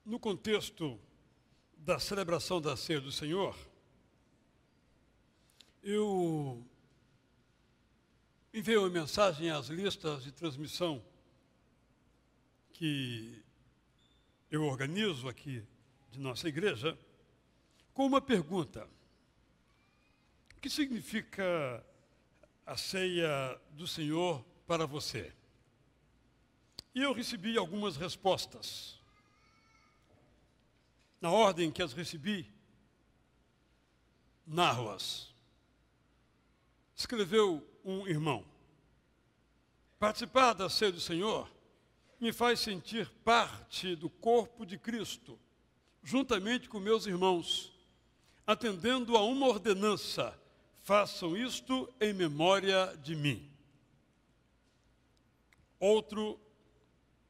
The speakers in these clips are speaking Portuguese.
no contexto da celebração da Ceia do Senhor, eu enviei uma mensagem às listas de transmissão que eu organizo aqui de nossa igreja, com uma pergunta: o que significa a ceia do Senhor para você? E eu recebi algumas respostas. Na ordem que as recebi, narro-as. Escreveu um irmão: participar da ceia do Senhor me faz sentir parte do corpo de Cristo, juntamente com meus irmãos, atendendo a uma ordenança: façam isto em memória de mim. Outro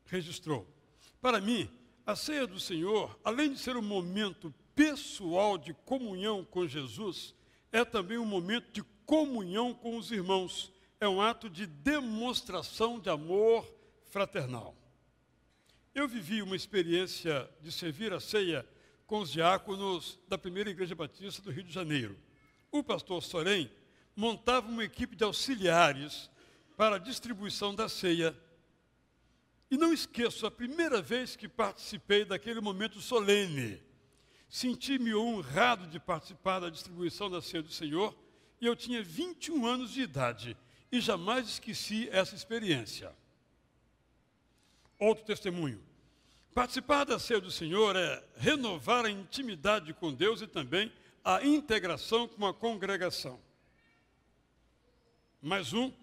registrou: para mim, a ceia do Senhor, além de ser um momento pessoal de comunhão com Jesus, é também um momento de comunhão com os irmãos. É um ato de demonstração de amor fraternal. Eu vivi uma experiência de servir a ceia com os diáconos da primeira Igreja Batista do Rio de Janeiro. O pastor Sorém montava uma equipe de auxiliares para a distribuição da ceia. E não esqueço a primeira vez que participei daquele momento solene. Senti-me honrado de participar da distribuição da ceia do Senhor, e eu tinha 21 anos de idade, e jamais esqueci essa experiência. Outro testemunho: participar da ceia do Senhor é renovar a intimidade com Deus e também a integração com a congregação. Mais um: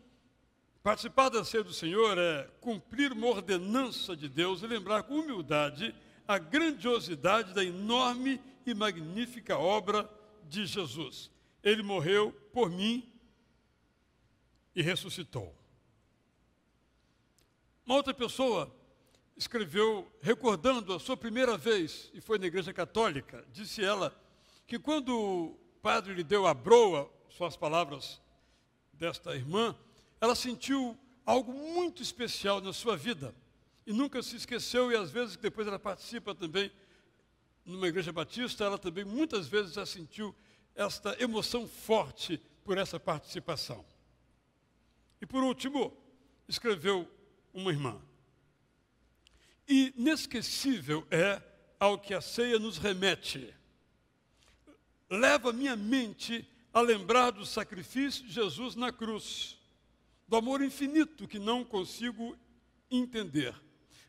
participar da ceia do Senhor é cumprir uma ordenança de Deus e lembrar com humildade a grandiosidade da enorme e magnífica obra de Jesus. Ele morreu por mim e ressuscitou. Uma outra pessoa escreveu, recordando a sua primeira vez, e foi na Igreja Católica. Disse ela que quando o padre lhe deu a broa, são as palavras desta irmã, ela sentiu algo muito especial na sua vida e nunca se esqueceu. E às vezes, depois ela participa também numa igreja batista, ela também muitas vezes já sentiu esta emoção forte por essa participação. E por último, escreveu uma irmã: inesquecível é ao que a ceia nos remete. Leva minha mente a lembrar do sacrifício de Jesus na cruz, do amor infinito que não consigo entender,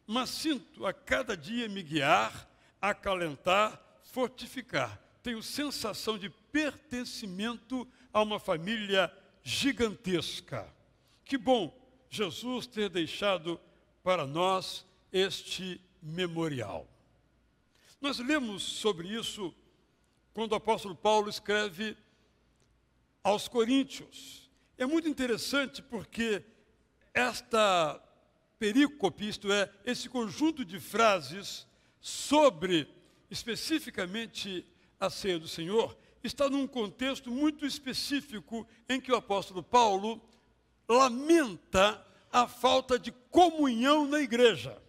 mas sinto a cada dia me guiar, acalentar, fortificar. Tenho sensação de pertencimento a uma família gigantesca. Que bom Jesus ter deixado para nós este memorial. Nós lemos sobre isso quando o apóstolo Paulo escreve aos Coríntios. É muito interessante porque esta perícope, isto é, esse conjunto de frases sobre especificamente a ceia do Senhor, está num contexto muito específico em que o apóstolo Paulo lamenta a falta de comunhão na igreja.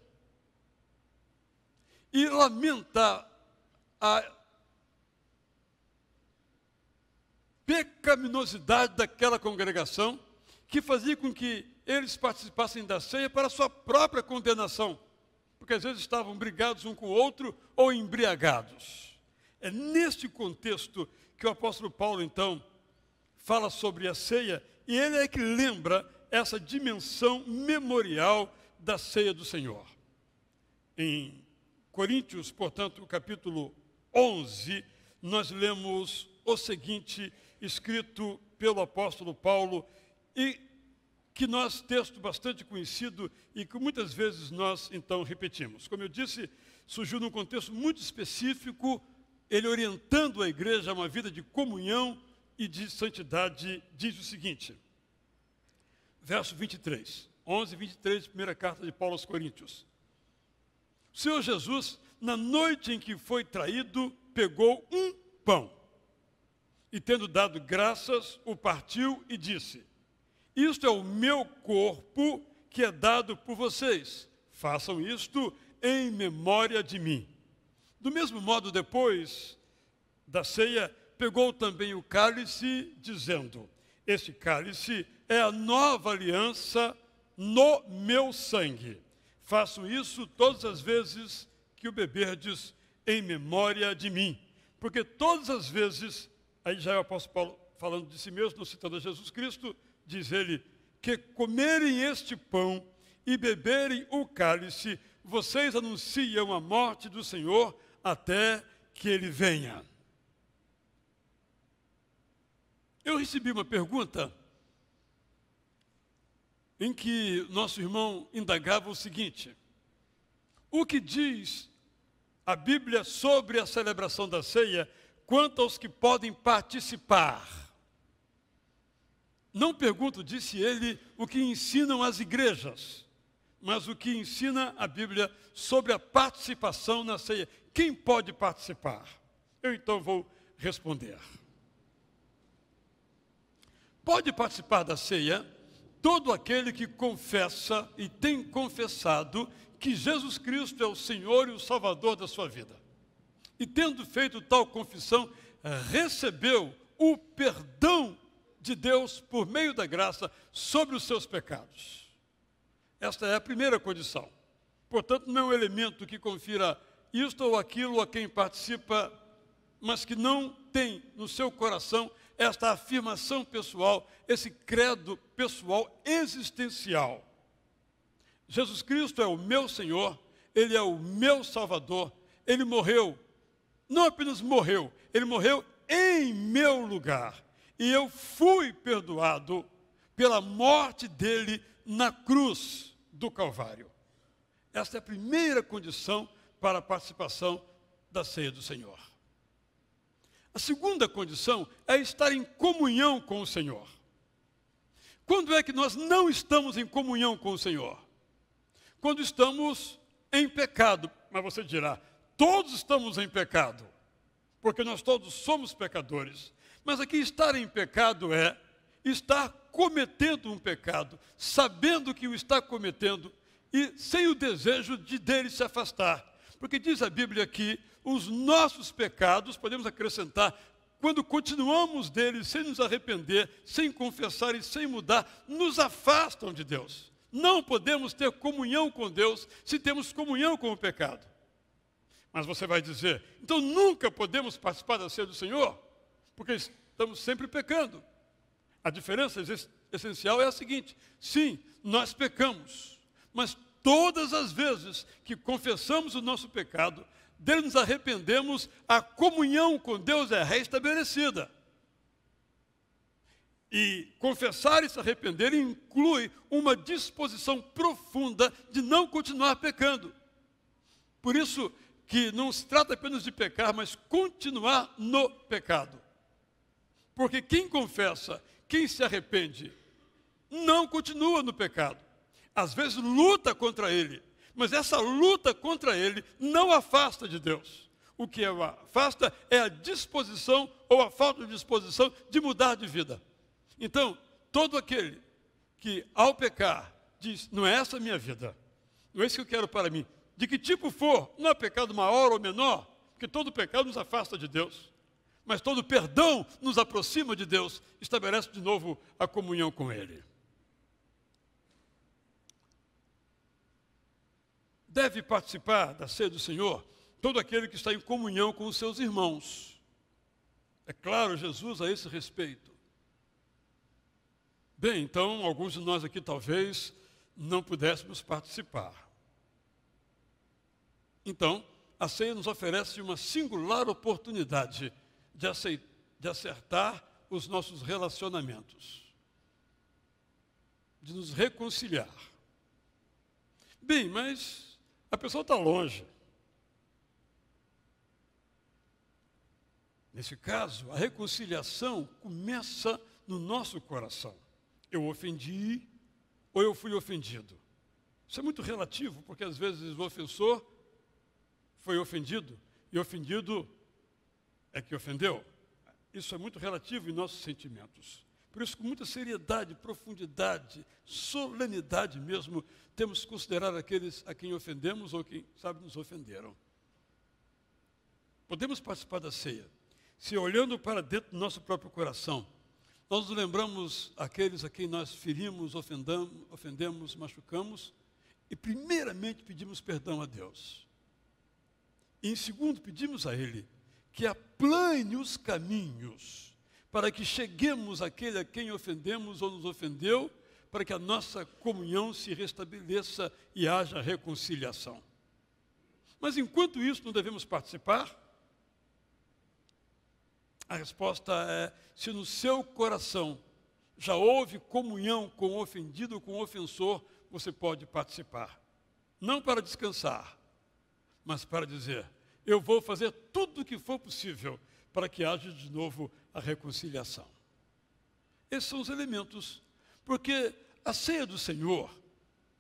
E lamenta a pecaminosidade daquela congregação que fazia com que eles participassem da ceia para a sua própria condenação, porque às vezes estavam brigados um com o outro ou embriagados. É neste contexto que o apóstolo Paulo, então, fala sobre a ceia, e ele é que lembra essa dimensão memorial da ceia do Senhor. Em Coríntios, portanto, capítulo 11, nós lemos o seguinte, escrito pelo apóstolo Paulo, e que nós, texto bastante conhecido e que muitas vezes nós, então, repetimos. Como eu disse, surgiu num contexto muito específico, ele orientando a igreja a uma vida de comunhão e de santidade, diz o seguinte, verso 23, 11, 23, primeira carta de Paulo aos Coríntios. O Senhor Jesus, na noite em que foi traído, pegou um pão e, tendo dado graças, o partiu e disse: isto é o meu corpo que é dado por vocês. Façam isto em memória de mim. Do mesmo modo, depois da ceia, pegou também o cálice, dizendo: este cálice é a nova aliança no meu sangue. Faço isso todas as vezes que o beberdes em memória de mim. Porque todas as vezes, aí já é o apóstolo Paulo falando de si mesmo, citando a Jesus Cristo, diz ele, que comerem este pão e beberem o cálice, vocês anunciam a morte do Senhor até que ele venha. Eu recebi uma pergunta em que nosso irmão indagava o seguinte: o que diz a Bíblia sobre a celebração da ceia quanto aos que podem participar? Não pergunto, disse ele, o que ensinam as igrejas, mas o que ensina a Bíblia sobre a participação na ceia. Quem pode participar? Eu então vou responder. Pode participar da ceia todo aquele que confessa e tem confessado que Jesus Cristo é o Senhor e o Salvador da sua vida. E tendo feito tal confissão, recebeu o perdão de Deus por meio da graça sobre os seus pecados. Esta é a primeira condição. Portanto, não é um elemento que confira isto ou aquilo a quem participa, mas que não tem no seu coração esta afirmação pessoal, esse credo pessoal existencial. Jesus Cristo é o meu Senhor, Ele é o meu Salvador, Ele morreu, não apenas morreu, Ele morreu em meu lugar. E eu fui perdoado pela morte dele na cruz do Calvário. Esta é a primeira condição para a participação da ceia do Senhor. A segunda condição é estar em comunhão com o Senhor. Quando é que nós não estamos em comunhão com o Senhor? Quando estamos em pecado. Mas você dirá, todos estamos em pecado, porque nós todos somos pecadores. Mas aqui estar em pecado é estar cometendo um pecado, sabendo que o está cometendo e sem o desejo de dele se afastar. Porque diz a Bíblia que os nossos pecados, podemos acrescentar, quando continuamos deles sem nos arrepender, sem confessar e sem mudar, nos afastam de Deus. Não podemos ter comunhão com Deus se temos comunhão com o pecado. Mas você vai dizer, então nunca podemos participar da ceia do Senhor? Porque estamos sempre pecando. A diferença essencial é a seguinte: sim, nós pecamos, mas todas as vezes que confessamos o nosso pecado, dele nos arrependemos, a comunhão com Deus é restabelecida. E confessar e se arrepender inclui uma disposição profunda de não continuar pecando. Por isso que não se trata apenas de pecar, mas continuar no pecado. Porque quem confessa, quem se arrepende, não continua no pecado. Às vezes luta contra ele, mas essa luta contra ele não afasta de Deus. O que o afasta é a disposição ou a falta de disposição de mudar de vida. Então, todo aquele que ao pecar diz, não é essa a minha vida, não é isso que eu quero para mim, de que tipo for, não é pecado maior ou menor, porque todo pecado nos afasta de Deus. Mas todo perdão nos aproxima de Deus, estabelece de novo a comunhão com Ele. Deve participar da ceia do Senhor todo aquele que está em comunhão com os seus irmãos. É claro, Jesus a esse respeito. Bem, então, alguns de nós aqui talvez não pudéssemos participar. Então, a ceia nos oferece uma singular oportunidade de acertar os nossos relacionamentos, de nos reconciliar. Bem, mas a pessoa está longe. Nesse caso, a reconciliação começa no nosso coração. Eu ofendi ou eu fui ofendido. Isso é muito relativo, porque às vezes o ofensor foi ofendido e ofendido é que ofendeu. Isso é muito relativo em nossos sentimentos. Por isso, com muita seriedade, profundidade, solenidade mesmo, temos que considerar aqueles a quem ofendemos ou quem, sabe, nos ofenderam. podemos participar da ceia se, olhando para dentro do nosso próprio coração, nós nos lembramos aqueles a quem nós ferimos, ofendemos, machucamos, e primeiramente pedimos perdão a Deus. E em segundo, pedimos a Ele que aplane os caminhos para que cheguemos àquele a quem ofendemos ou nos ofendeu, para que a nossa comunhão se restabeleça e haja reconciliação. Mas enquanto isso não devemos participar? A resposta é: se no seu coração já houve comunhão com o ofendido ou com o ofensor, você pode participar. Não para descansar, mas para dizer: eu vou fazer tudo o que for possível para que haja de novo a reconciliação. Esses são os elementos, porque a ceia do Senhor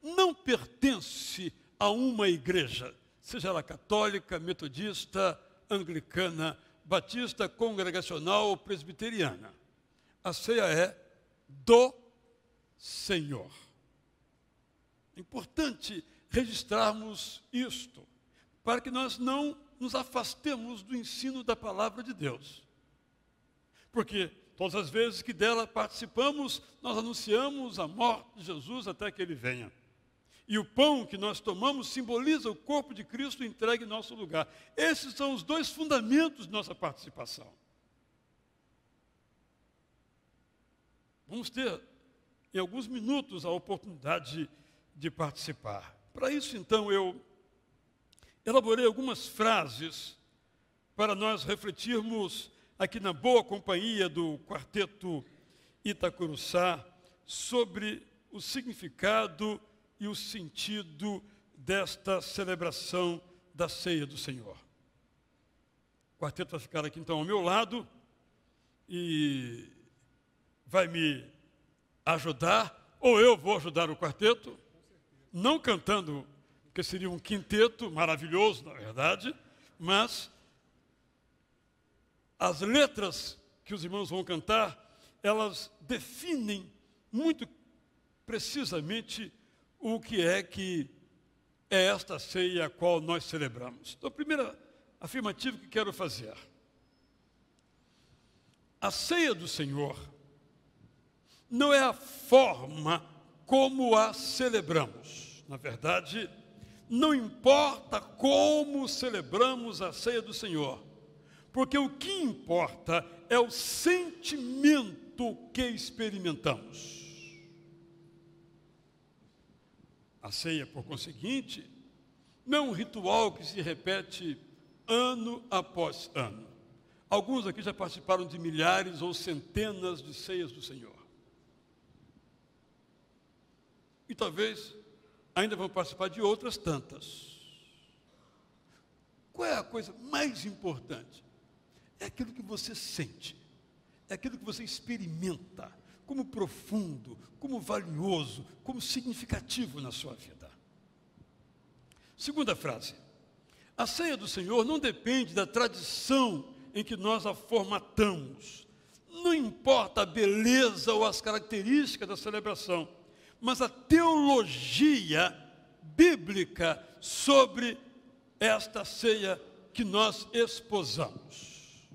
não pertence a uma igreja, seja ela católica, metodista, anglicana, batista, congregacional ou presbiteriana. A ceia é do Senhor. É importante registrarmos isto, para que nós não nos afastemos do ensino da palavra de Deus. Porque todas as vezes que dela participamos, nós anunciamos a morte de Jesus até que Ele venha. E o pão que nós tomamos simboliza o corpo de Cristo entregue em nosso lugar. Esses são os dois fundamentos de nossa participação. Vamos ter, em alguns minutos, a oportunidade de participar. Para isso, então, eu elaborei algumas frases para nós refletirmos aqui na boa companhia do Quarteto Itacuruçá sobre o significado e o sentido desta celebração da ceia do Senhor. O quarteto vai ficar aqui então ao meu lado e vai me ajudar, ou eu vou ajudar o quarteto, não cantando, porque seria um quinteto maravilhoso, na verdade, mas as letras que os irmãos vão cantar, elas definem muito precisamente o que é esta ceia a qual nós celebramos. Então, a primeira afirmativa que quero fazer: a ceia do Senhor não é a forma como a celebramos. Na verdade, não importa como celebramos a ceia do Senhor, porque o que importa é o sentimento que experimentamos. A ceia, por conseguinte, não é um ritual que se repete ano após ano. Alguns aqui já participaram de milhares ou centenas de ceias do Senhor. E talvez ainda vão participar de outras tantas. Qual é a coisa mais importante? É aquilo que você sente, é aquilo que você experimenta como profundo, como valioso, como significativo na sua vida. Segunda frase: a ceia do Senhor não depende da tradição em que nós a formatamos. Não importa a beleza ou as características da celebração, mas a teologia bíblica sobre esta ceia que nós esposamos.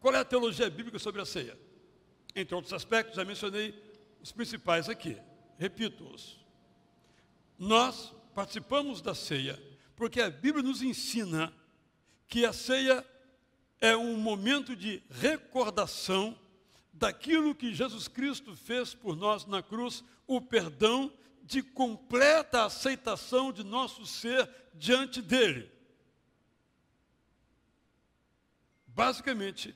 Qual é a teologia bíblica sobre a ceia? Entre outros aspectos, já mencionei os principais aqui. Repito-os. Nós participamos da ceia porque a Bíblia nos ensina que a ceia é um momento de recordação daquilo que Jesus Cristo fez por nós na cruz, o perdão de completa aceitação de nosso ser diante dele. Basicamente,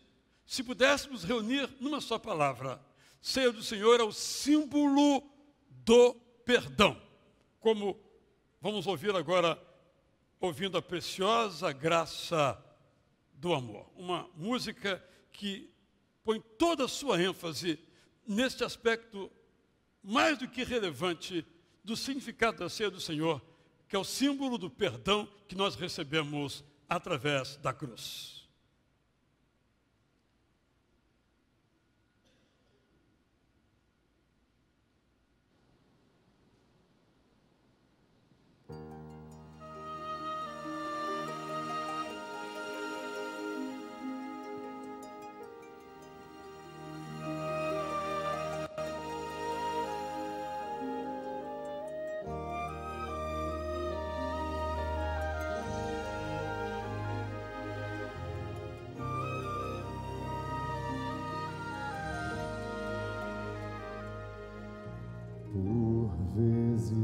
se pudéssemos reunir numa só palavra, ceia do Senhor é o símbolo do perdão. Como vamos ouvir agora, ouvindo a preciosa graça do amor. Uma música que põe toda a sua ênfase neste aspecto mais do que relevante do significado da ceia do Senhor, que é o símbolo do perdão que nós recebemos através da cruz.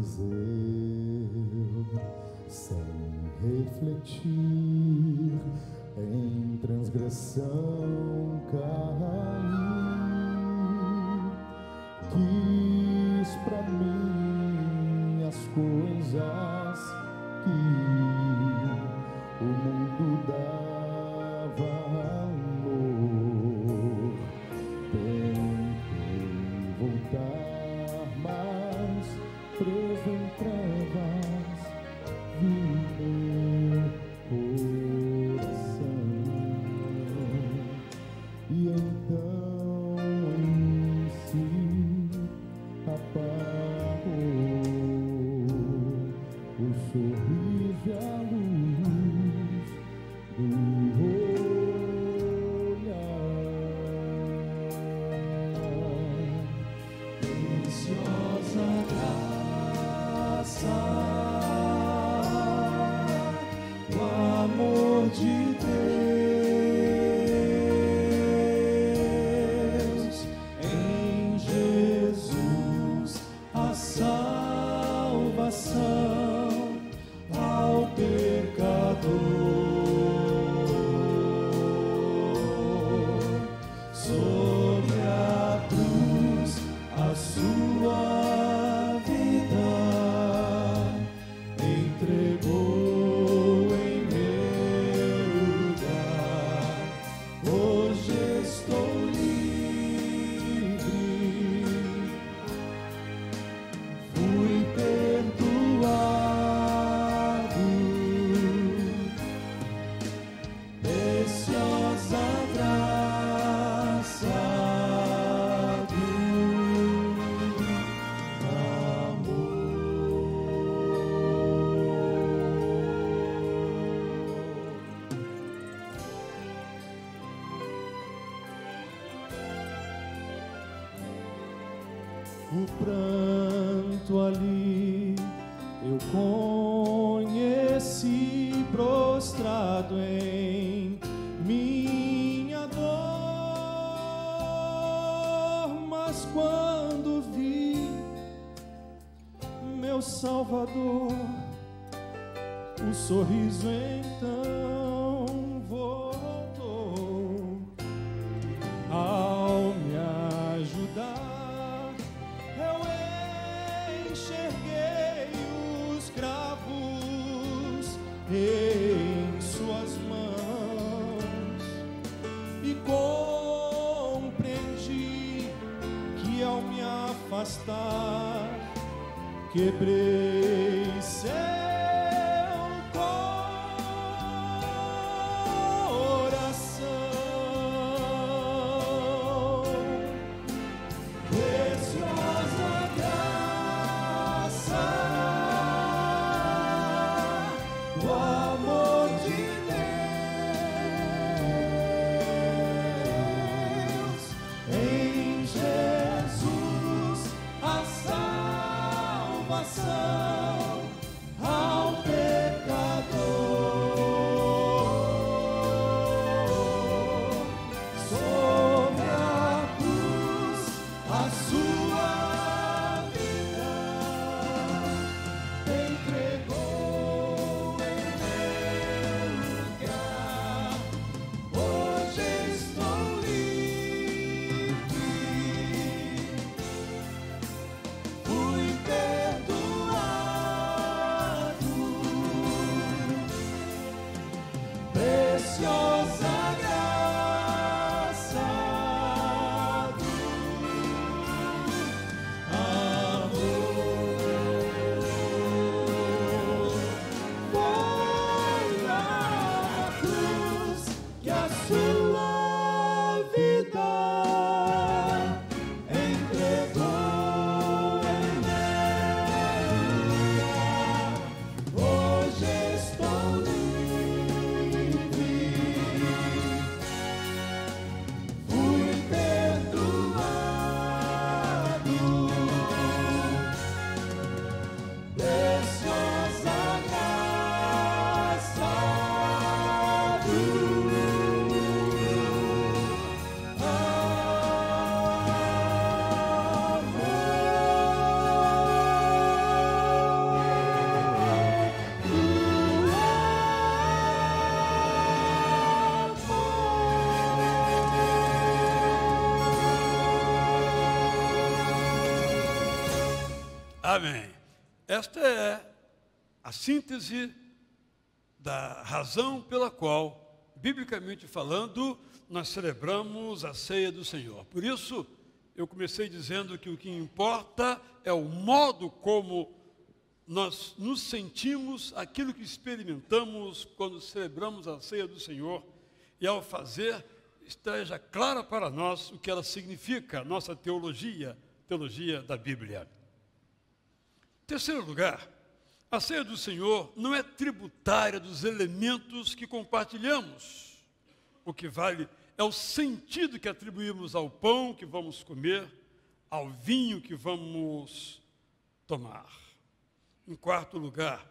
vezes eu, sem refletir, em transgressão caí, quis pra mim as coisas que o mundo dava amor. Tentei voltar, mas preso em trevas vi meu coração. E então em si apagou o sorriso e a luz do olhar. Preciosa graça, o amor de Deus, em Jesus a salvação ao pecador. Sobre a cruz a sua vida entregou em meu lugar. Hoje estou livre, fui perdoado. Preciosa graça do amor. O pranto ali eu conheci, prostrado em minha dor, mas quando vi meu Salvador, o sorriso então voltou. Ao me ajudar, eu enxerguei os cravos em suas mãos e compreendi que ao me afastar quebrei seu coração. Preciosa graça, o amor de Deus, em Jesus a salvação ao pecador. Sobre a cruz a sua vida entregou em meu lugar. Hoje estou livre, fui perdoado. Preciosa graça do amor. Foi na cruz que a sua vida entregou em meu lugar. Hoje estou livre, Amém. Esta é a síntese da razão pela qual, biblicamente falando, nós celebramos a ceia do Senhor. Por isso, eu comecei dizendo que o que importa é o modo como nós nos sentimos, aquilo que experimentamos quando celebramos a ceia do Senhor, e ao fazer, esteja clara para nós o que ela significa, a nossa teologia da Bíblia. Em terceiro lugar, a ceia do Senhor não é tributária dos elementos que compartilhamos. O que vale é o sentido que atribuímos ao pão que vamos comer, ao vinho que vamos tomar. Em quarto lugar,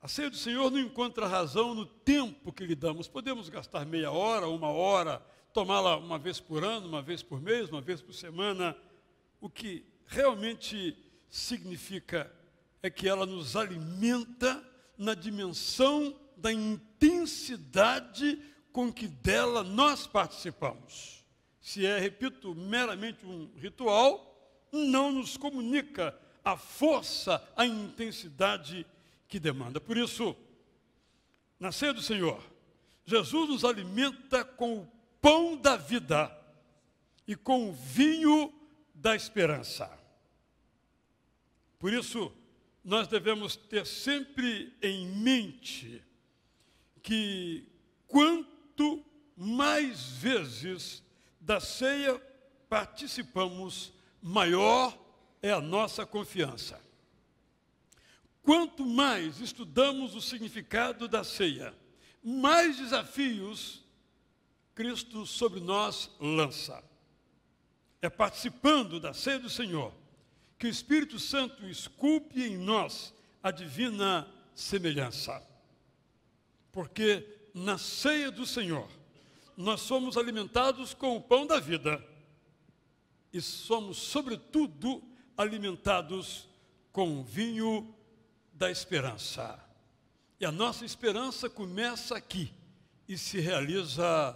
a ceia do Senhor não encontra razão no tempo que lhe damos. Podemos gastar meia hora, uma hora, tomá-la uma vez por ano, uma vez por mês, uma vez por semana. O que realmente significa é que ela nos alimenta na dimensão da intensidade com que dela nós participamos. Se é, repito, meramente um ritual, não nos comunica a força, a intensidade que demanda. Por isso, na ceia do Senhor, Jesus nos alimenta com o pão da vida e com o vinho da esperança. Por isso, nós devemos ter sempre em mente que quanto mais vezes da ceia participamos, maior é a nossa confiança. Quanto mais estudamos o significado da ceia, mais desafios Cristo sobre nós lança. É participando da ceia do Senhor que o Espírito Santo esculpe em nós a divina semelhança. Porque na ceia do Senhor, nós somos alimentados com o pão da vida e somos, sobretudo, alimentados com o vinho da esperança. E a nossa esperança começa aqui e se realiza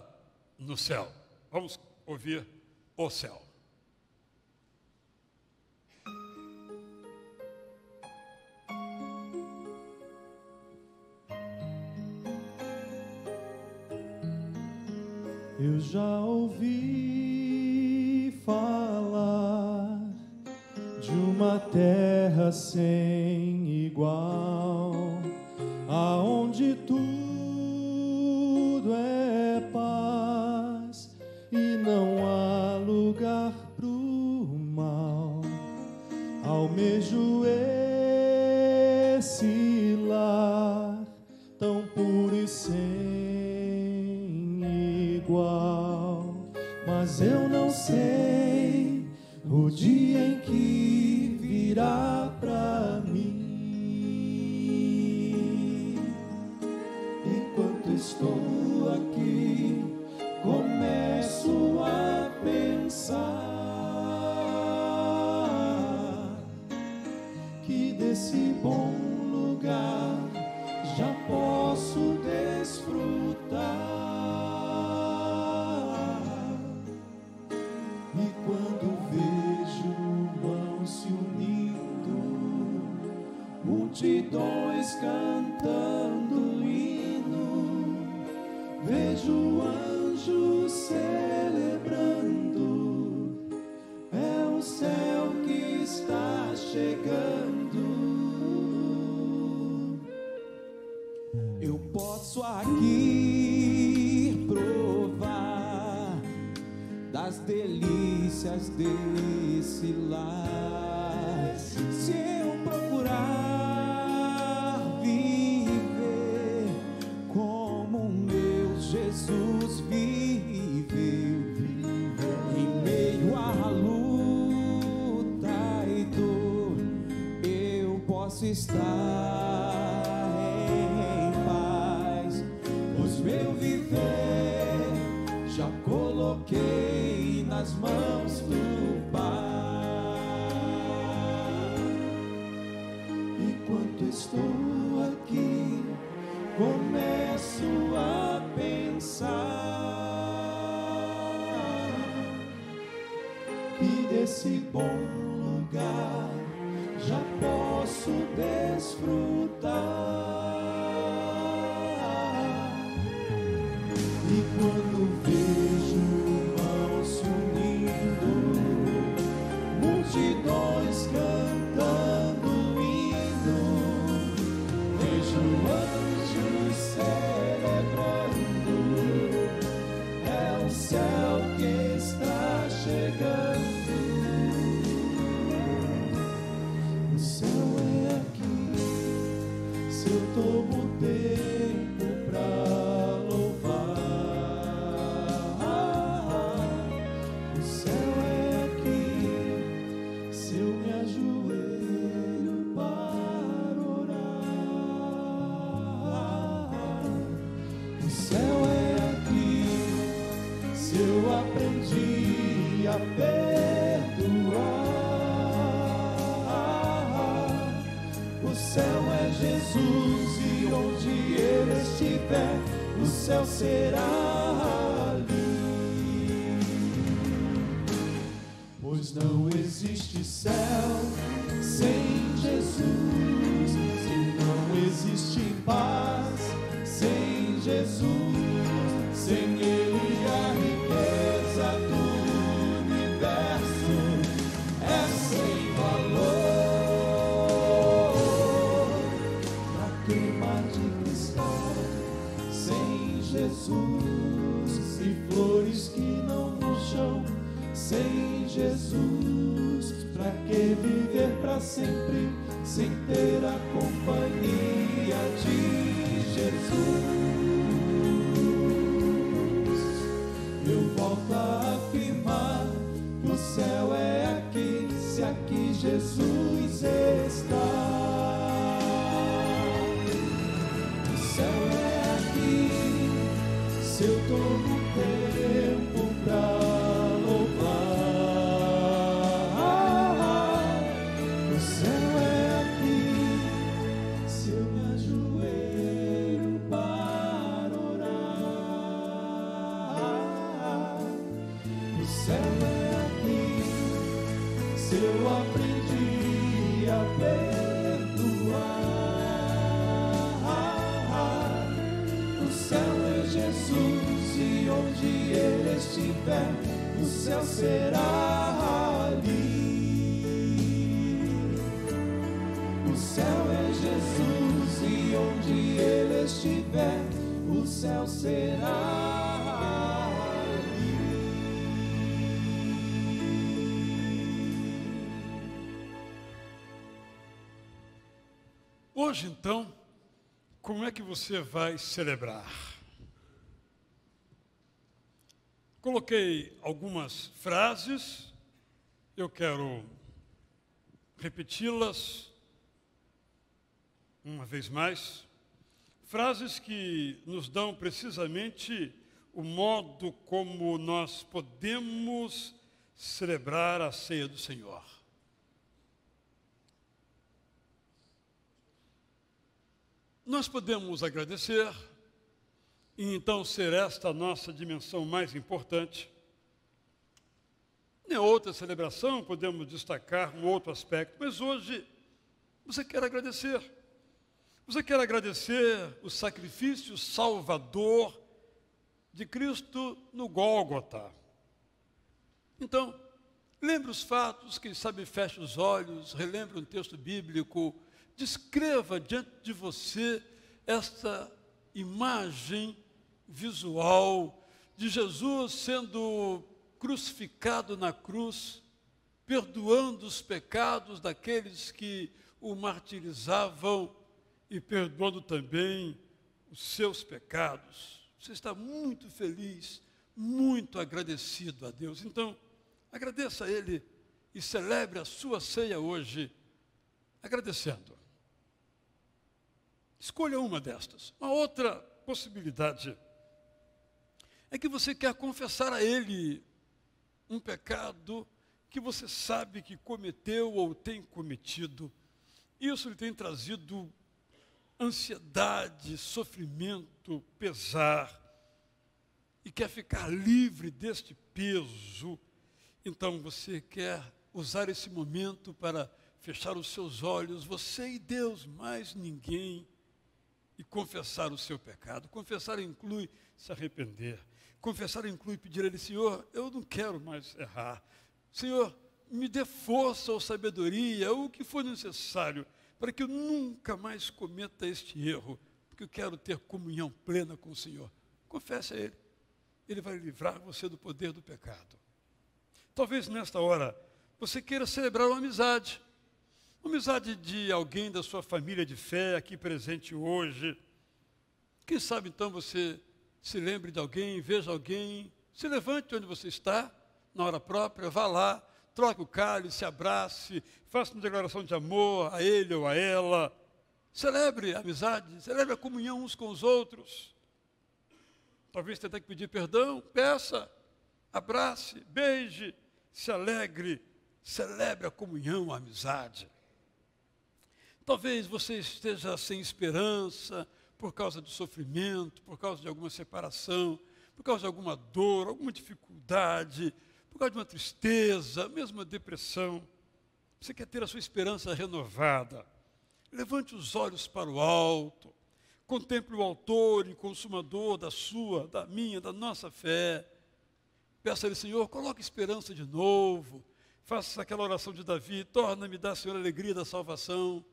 no céu. Vamos ouvir o céu. Eu já ouvi falar de uma terra sem igual, aonde tudo é paz e não há lugar pro mal. Almejo esse lar tão puro e sem igual, mas eu não sei o dia em que virá pra mim. Enquanto estou aqui, começo a pensar que desse bom lugar já posso desfrutar. Multidões cantando hino, vejo anjos celebrando, é o céu que está chegando. Eu posso aqui provar das delícias desse lar, se eu procurar Jesus viveu, em meio à luta e dor, eu posso estar em paz, pois meu viver já coloquei nas mãos do Pai. Enquanto estou aqui, começo a pensar que desse bom lugar já posso desfrutar. E quando vejo irmãos se unindo, multidões cantando hino, vejo anjos celebrando, é o céu que está chegando. O céu é aqui, se eu tomo tempo pra louvar. O céu é aqui, se eu me ajoelho para orar. O céu é aqui, se eu aprendi a perdoar. O céu é Jesus, e onde Ele estiver, o céu será ali. Pois não existe céu sem Jesus, se não existe paz sem Jesus, sem Ele a riqueza do universo é sem valor. Na queima de cristal sem Jesus, e flores que não murcham sem Jesus, pra que viver pra sempre sem ter a companhia de Jesus? Eu volto a afirmar que o céu é aqui, se aqui Jesus está. O céu é aqui, se eu tomo tempo pra louvar. O céu é aqui, se eu me ajoelho para orar. O céu é aqui, se eu aprendi a perdoar. O céu é Jesus, e onde Ele estiver, o céu será ali. O céu é Jesus, e onde Ele estiver, o céu será ali. Hoje, então, como é que você vai celebrar? Coloquei algumas frases, eu quero repeti-las uma vez mais. Frases que nos dão precisamente o modo como nós podemos celebrar a ceia do Senhor. Nós podemos agradecer, e então ser esta a nossa dimensão mais importante. Em outra celebração podemos destacar um outro aspecto, mas hoje você quer agradecer. Você quer agradecer o sacrifício salvador de Cristo no Gólgota. Então, lembre os fatos, quem sabe feche os olhos, relembre um texto bíblico, descreva diante de você esta imagem visual de Jesus sendo crucificado na cruz, perdoando os pecados daqueles que o martirizavam e perdoando também os seus pecados. Você está muito feliz, muito agradecido a Deus. Então, agradeça a Ele e celebre a sua ceia hoje, agradecendo. Escolha uma destas. Uma outra possibilidade é que você quer confessar a Ele um pecado que você sabe que cometeu ou tem cometido. Isso lhe tem trazido ansiedade, sofrimento, pesar, e quer ficar livre deste peso. Então você quer usar esse momento para fechar os seus olhos, você e Deus, mais ninguém, e confessar o seu pecado. Confessar inclui se arrepender. Confessar inclui pedir a Ele: Senhor, eu não quero mais errar. Senhor, me dê força ou sabedoria, ou o que for necessário, para que eu nunca mais cometa este erro, porque eu quero ter comunhão plena com o Senhor. Confesse a Ele. Ele vai livrar você do poder do pecado. Talvez nesta hora você queira celebrar uma amizade de alguém da sua família de fé aqui presente hoje. Quem sabe então você se lembre de alguém, veja alguém, se levante onde você está, na hora própria, vá lá, troque o cálice, abrace, faça uma declaração de amor a ele ou a ela. Celebre a amizade, celebre a comunhão uns com os outros. Talvez tenha que pedir perdão, peça, abrace, beije, se alegre, celebre a comunhão, a amizade. Talvez você esteja sem esperança por causa do sofrimento, por causa de alguma separação, por causa de alguma dor, alguma dificuldade, por causa de uma tristeza, mesmo uma depressão. Você quer ter a sua esperança renovada. Levante os olhos para o alto. Contemple o autor e consumador da sua, da minha, da nossa fé. Peça-lhe: Senhor, coloque esperança de novo. Faça aquela oração de Davi: torna-me, dá, Senhor, a alegria da salvação.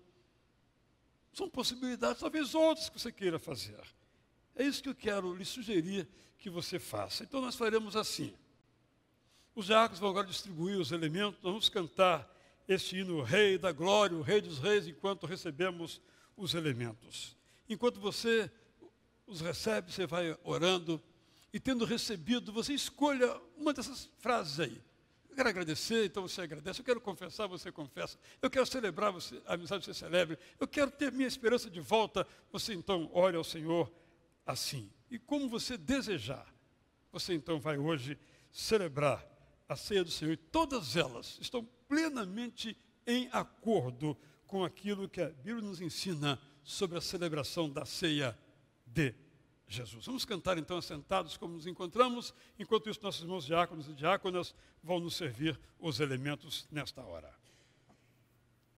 São possibilidades, talvez outras que você queira fazer. É isso que eu quero lhe sugerir que você faça. Então nós faremos assim. Os diáconos vão agora distribuir os elementos. Nós vamos cantar este hino: o Rei da Glória, o Rei dos Reis, enquanto recebemos os elementos. Enquanto você os recebe, você vai orando, e tendo recebido, você escolha uma dessas frases aí. Eu quero agradecer, então você agradece. Eu quero confessar, você confessa. Eu quero celebrar, a amizade, você celebra. Eu quero ter minha esperança de volta, você então ore ao Senhor assim. E como você desejar, você então vai hoje celebrar a ceia do Senhor. E todas elas estão plenamente em acordo com aquilo que a Bíblia nos ensina sobre a celebração da ceia de Jesus. Vamos cantar então assentados como nos encontramos. Enquanto isso, nossos irmãos diáconos e diáconas vão nos servir os elementos nesta hora.